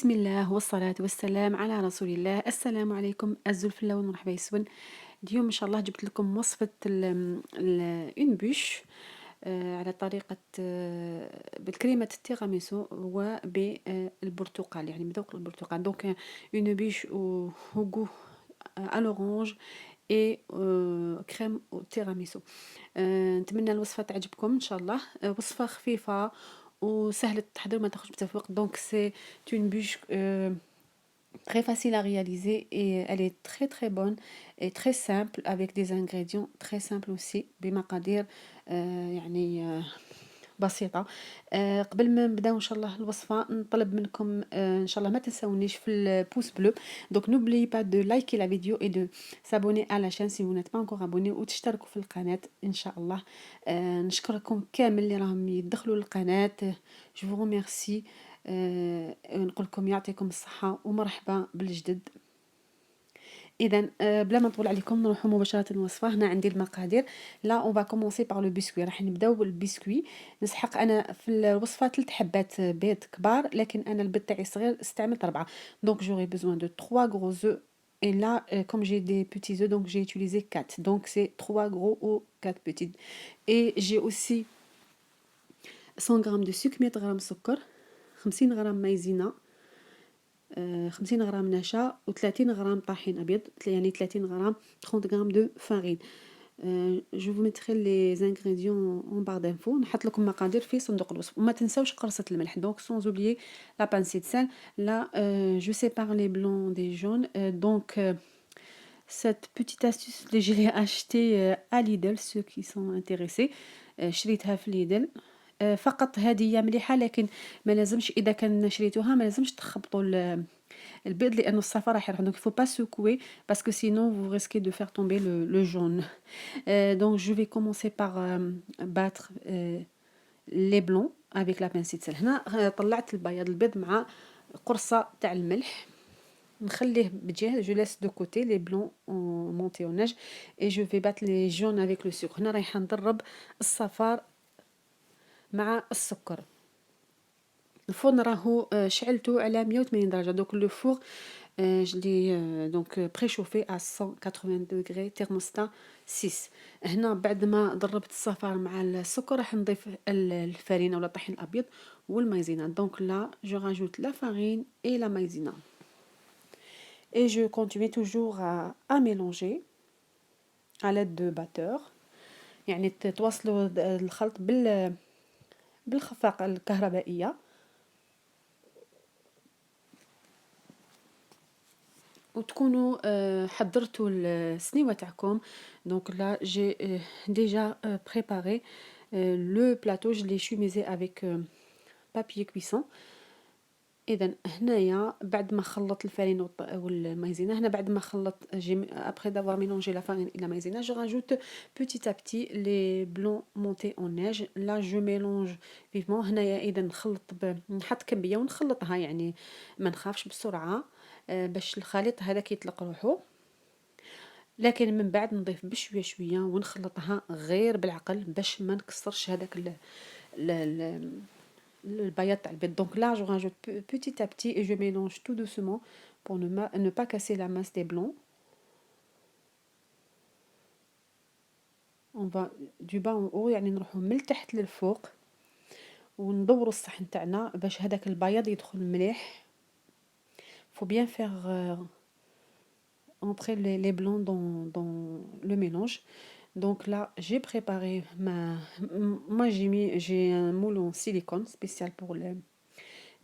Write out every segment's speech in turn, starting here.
بسم الله والصلاة والسلام على رسول الله. السلام عليكم الزلفلة والمرحبا يسون. اليوم إن شاء الله جبت لكم وصفة اون بوش على طريقة بالكريمة التيراميسو وبالبرتقال، يعني بذوق البرتقال. دونك اون بوش au goût à l'orange et كريم تيراميسو. نتمنى الوصفة تعجبكم إن شاء الله. وصفة خفيفة وسهلة التحضير، ما تاخذش بزاف وقت. دونك سي une bûche très facile à réaliser et elle est très très bonne et très simple avec des ingrédients très simples aussi بمقادير يعني بسيطة. قبل ما نبداو ان شاء الله الوصفة نطلب منكم ان شاء الله ما تنساونيش في البوس بلو. دونك n'oubliez pas de liker la vidéo et de s'abonner à la chaîne si vous n'êtes pas encore abonné وتشتركوا في القناة ان شاء الله. نشكركم كامل اللي راهم يدخلوا للقناة. je vous remercie. نقول لكم يعطيكم الصحة ومرحبا بالجدد. اذا بلا ما نطول عليكم نروحوا مباشره للوصفه. هنا عندي المقادير. لا اون فا كومونسي بار لو بسكوي. راح نبداو بالبسكوي. نسحق انا في الوصفه 3 حبات بيض كبار، لكن انا البيض تاعي صغير استعملت 4. دونك جوري بيزوان دو 3 gros œufs et là comme j'ai des petits œufs donc j'ai utilisé 4. donc c'est 3 gros ou 4 petits. et j'ai aussi 100 g de sucre، 100 g سكر، 50 غرام مايزينا، 50 غرام نشا و30 غرام طحين ابيض، يعني 30 غرام 30 غرام دو فارين. جو vous mettrai les ingrédients en barre d'infos. نحط لكم مقادير في صندوق الوصف. وما تنساوش قرصة الملح. donc sans oublier la pincée de sel. là je sépare les blancs des jaunes. donc cette petite astuce je l'ai acheté à Lidl ceux qui sont intéressés. شريتها في ليدل. فقط هدية مليحة، لكن ما لازمش اذا كان شريتوها ما لازمش تخبطوا البيض لانه الصفار راح يروح. donc il faut pas secouer parce que sinon vous risquez de faire tomber le jaune. donc je vais commencer par battre les blancs avec la pincée de sel. هنا طلعت البيض مع قرصة تاع الملح. نخليه بجهه. je laisse de côté les blancs monter au neige et je vais battre les jaunes avec le sucre. هنا رايحه نضرب الصفار مع السكر. الفرن راهو شعلته على 180 درجة. donc le four je l'ai donc préchauffé à 180 degrés thermostat 6. هنا بعد ما ضربت الصفار مع السكر راح نضيف الفارينة ولا الطحين الأبيض والمايزينا. donc là je rajoute la farine et la maïzena et je continue toujours à mélanger à l'aide de batteur. يعني تواصلوا الخلط بالخفاقة الكهربائية وتكونوا حضرتوا السنيوة تاعكم. donc là j'ai déjà préparé le plateau. je l'ai chumisé avec papier cuisson. اذا هنايا بعد ما خلط الفارين والمايزينا، هنا بعد ما خلط après d'avoir mélangé la farine et la maïzena je rajoute petit à petit les blancs montés en neige. là je mélange vivement. هنايا اذا نخلط نحط كميه ونخلطها، يعني ما نخافش بسرعه باش الخليط هذاك يطلق روحه، لكن من بعد نضيف بشويه شويه ونخلطها غير بالعقل باش ما نكسرش هذاك le bayat تاع البيض. donc là je rajoute petit à petit et je mélange tout doucement pour ne pas casser la masse des blancs. on va du bas en haut، يعني نروحوا من التحت للفوق وندوروا الصحن تاعنا باش هذاك البياض يدخل مليح. faut bien faire entrer les blancs dans le mélange. donc là j'ai préparé moi j'ai un moule en silicone spécial pour le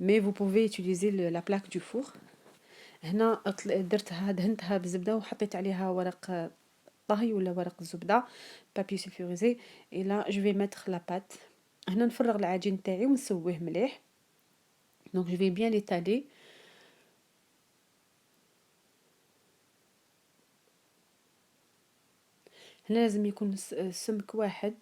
mais vous pouvez utiliser la plaque du four. هنا درتها دهنتها بزبده وحطيت عليها ورق طهي ولا ورق الزبده بابي سلفوريزي. et là je vais mettre la pâte. هنا نفرغ العجين تاعي ونسويه مليح. donc je vais bien l'étaler. هنا لازم يكون سمك واحد.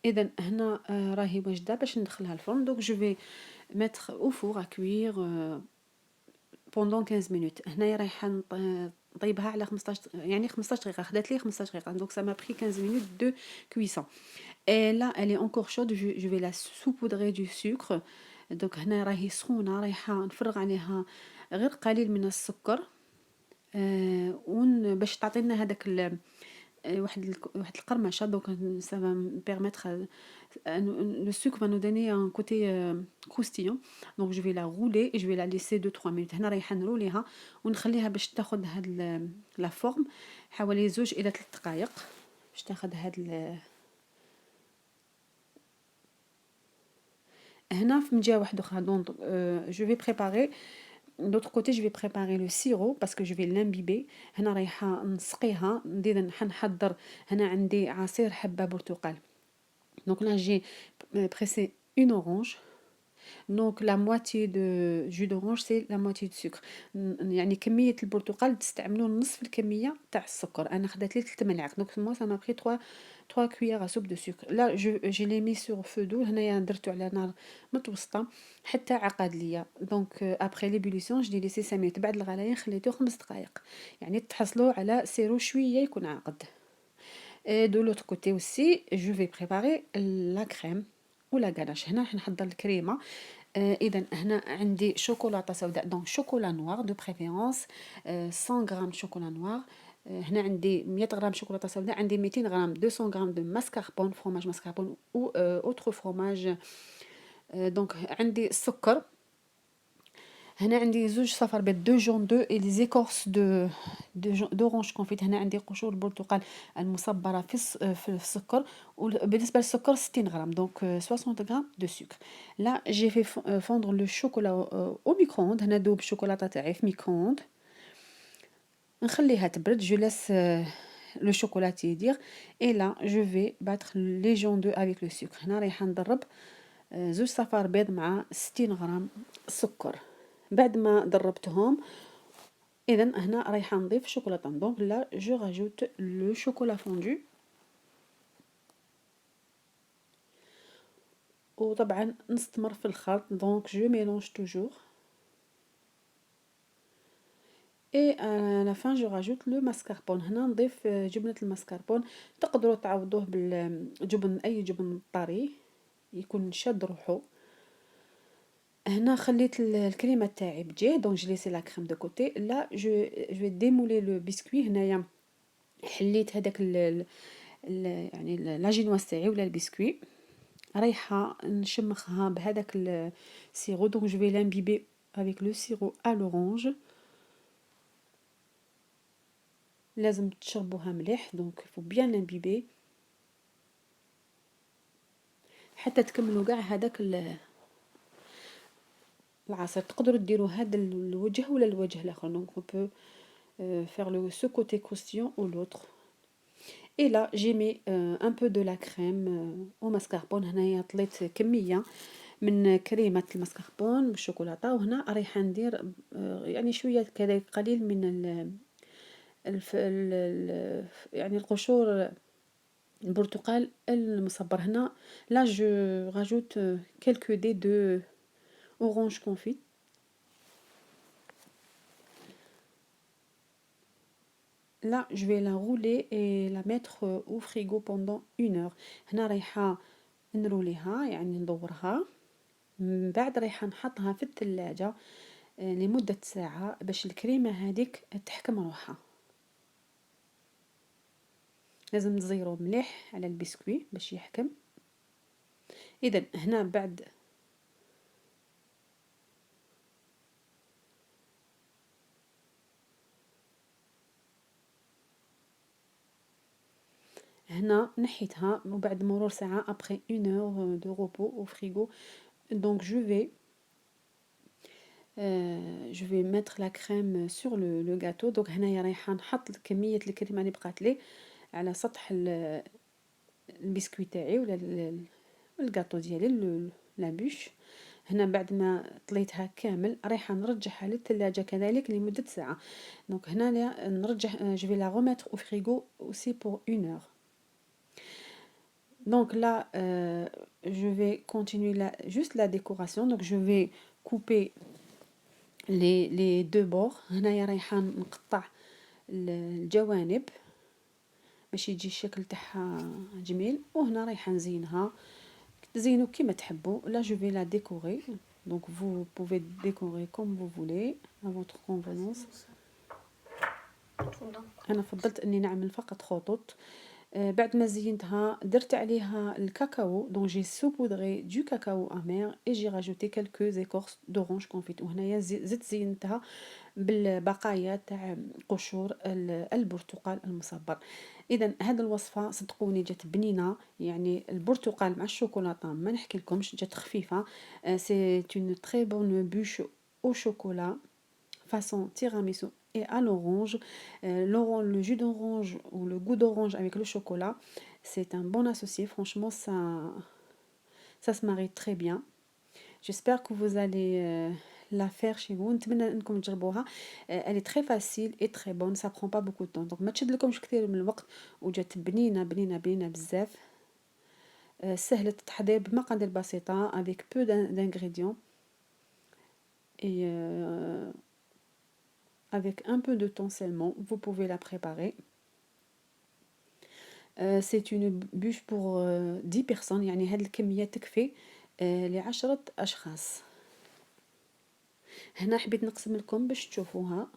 اذا هنا راهي واجده باش ندخلها الفرن. donc je vais mettre au four à cuire pendant 15 minutes. هنايا رايحه نطيبها على 15 يعني 15 دقيقة، خدات لي 15 دقيقة. Donc ça m'a pris 15 minutes de cuisson. Et là elle est encore chaude, je vais la saupoudrer du sucre. Donc هنا راهي سخونة، رايحة نفرغ عليها غير قليل من السكر. باش تعطينا هذاك واحد القرمشة. Donc ça va me permettre le sucre va nous donner un côté croustillant. Donc je vais la rouler et je vais la laisser 2-3 minutes. هنا رايحة نروليها ونخليها باش تاخد هاد la forme حوالي 2 إلى 3 دقائق باش تاخد هاد هنا من جهة واحدة أخرى. Donc je vais préparer d'autre côté. Je vais préparer le sirop parce que je vais l'imbiber. هنا رايحة نسقيها، نحضر. هنا عندي عصير حبة برتقال. Donc là j'ai pressé une orange. Donc la moitié de jus d'orange c'est la moitié de sucre. يعني كمية البرتقال تستعملوا نصف الكمية تاع السكر. أنا خدت لي 3 ملاعق. Donc moi ça m'a pris 3 cuillères à soupe de sucre. Là je l'ai mis sur feu doux. هنايا درتو على نار متوسطة حتى عقد ليا. Donc après l'ébullition je l'ai laissé 5 minutes. بعد الغليان خليته 5 دقائق. يعني تحصلوا على سيرو شوية يكون عاقد. Et de l'autre côté aussi je vais préparer la crème ou la ganache. هنا راح نحضر الكريمة. إذا هنا عندي شوكولاتة سوداء، دونك شوكولا نوار دو بريفيرونس 100 غرام شوكولا نوار. هنا عندي 100 غرام شوكولاتة سوداء، عندي 200 غرام 200 غرام دو ماسكاربون، فرomage ماسكاربون أو أوتر فرomage. دونك عندي السكر. هنا عندي 2 صفر بيض 2 جون دو et les écorces d'orange confite. هنا عندي قشور البرتقال المصبرة في السكر. وبالنسبة للسكر 60 غرام، دونك 60 غرام دو سكر. لا جي في فوندر لو شوكولا او ميكرووند. هنا دوب الشوكولاتة تاعي في ميكرووند، نخليها تبرد. جو لاس لو شوكولا تيدير et là je vais battre les jaunes d'œufs avec le sucre. هنا رايحة نضرب 2 صفار بيض مع 60 غرام سكر. بعد ما ضربتهم اذا هنا رايحه نضيف شوكولاته. دونك لا جو راجوت لو شوكولا فوندو. وطبعا نستمر في الخلط. دونك جو ميلونج توجور اي لا فان جو راجوت لو ماسكاربون. هنا نضيف جبنه الماسكاربون. تقدروا تعوضوه بالجبن، اي جبن طري يكون شاد روحو. هنا خليت الكريمه تاعي بجيه. دونك جو ليسي لا كريم دو كوتي. لا جو ديمولي لو بسكوي. هنايا حليت هذاك يعني لاجينواس تاعي ولا البسكوي، رايحه نشمخها بهذاك السيرو. دونك جو في لامبيبي افيك لو سيرو ا لورانج. لازم تشربوها مليح. دونك فو بيان لامبيبي حتى تكملوا كاع هذاك العصير. تقدروا ديروا هذا الوجه ولا الوجه الاخر. دونك on peut faire ce côté croustillant ou l'autre. Et là j'ai mis un peu de la crème au mascarpone. هنايا طليت كميه من كريمه الماسكاربون بالشوكولاته. وهنا رايحه ندير يعني شويه كذا قليل من يعني القشور البرتقال المصبر. هنا لا جو راجوت quelques dés de orange confit. Là je vais la rouler et la mettre au frigo pendant 1 heure. هنا رايحه نروليها يعني ندورها. من بعد رايحه نحطها في الثلاجه لمده ساعه باش الكريمه هذيك تحكم روحها. لازم تزيرو مليح على البسكوي باش يحكم. اذا هنا بعد هنا نحيتها وبعد مرور ساعه après 1 heure de repos au frigo. Donc je vais mettre la crème sur le gâteau. donc هنايا رايحه نحط كميه الكريمه اللي بقات لي على سطح البسكويت تاعي ولا الجاتو ديالي لابوش. هنا بعد ما طليتها كامل رايحه نرجعها للثلاجه كذلك لمده ساعه. دونك هنا نرجع جو في لا remettre au frigo aussi pour 1 heure. Donc là je vais continuer juste la décoration. Donc je vais couper les deux bords. هنايا رايحه نقطع الجوانب باش يجي الشكل تاعها جميل. وهنا رايحه نزينها، تزينوا كيما تحبوا. لا جو في لا ديكوري، دونك vous pouvez décorer comme vous voulez à votre convenance. انا فضلت اني نعمل فقط خطوط. بعد ما زينتها درت عليها الكاكاو، دونك جي سوبودري دو كاكاو امير اي جي راجوتي كالكو زيكورس دورانج كونفيت. وهنايا زدت زينتها بالبقايا تاع قشور البرتقال المصبر. اذا هذه الوصفه صدقوني جات بنينه، يعني البرتقال مع الشوكولاته ما نحكي لكمش، جات خفيفه. سي اون تري بون بوش او شوكولا façon tiramisu et à l'orange. Le jus d'orange ou le goût d'orange avec le chocolat, c'est un bon associé. Franchement, ça se marie très bien. J'espère que vous allez la faire chez vous. نتمنى انكم تجربوها. Elle est très facile et très bonne, ça prend pas beaucoup de temps. Donc ما تشد لكمش كثير من الوقت، وجات بنينه بنينه بنينه بزاف. سهله التحضير بمقادير بسيطه avec peu d'ingrédients et avec un peu de temps seulement, vous pouvez la préparer. C'est une bûche pour 10 personnes، يعني هاد الكمية تكفي ل10 أشخاص. هنا حبيت نقسم لكم باش تشوفوها.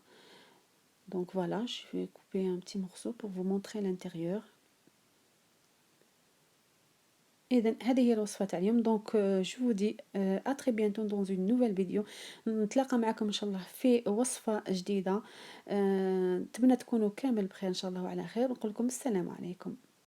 Donc voilà, je vais couper un petit morceau pour vous montrer l'intérieur. إذن هذه هي الوصفة تاع اليوم. دونك جو vous dis à très bientôt dans une nouvelle vidéo. نتلاقى معكم إن شاء الله في وصفة جديدة. نتمنى تكونوا كامل بخير إن شاء الله وعلى خير، ونقول لكم السلام عليكم.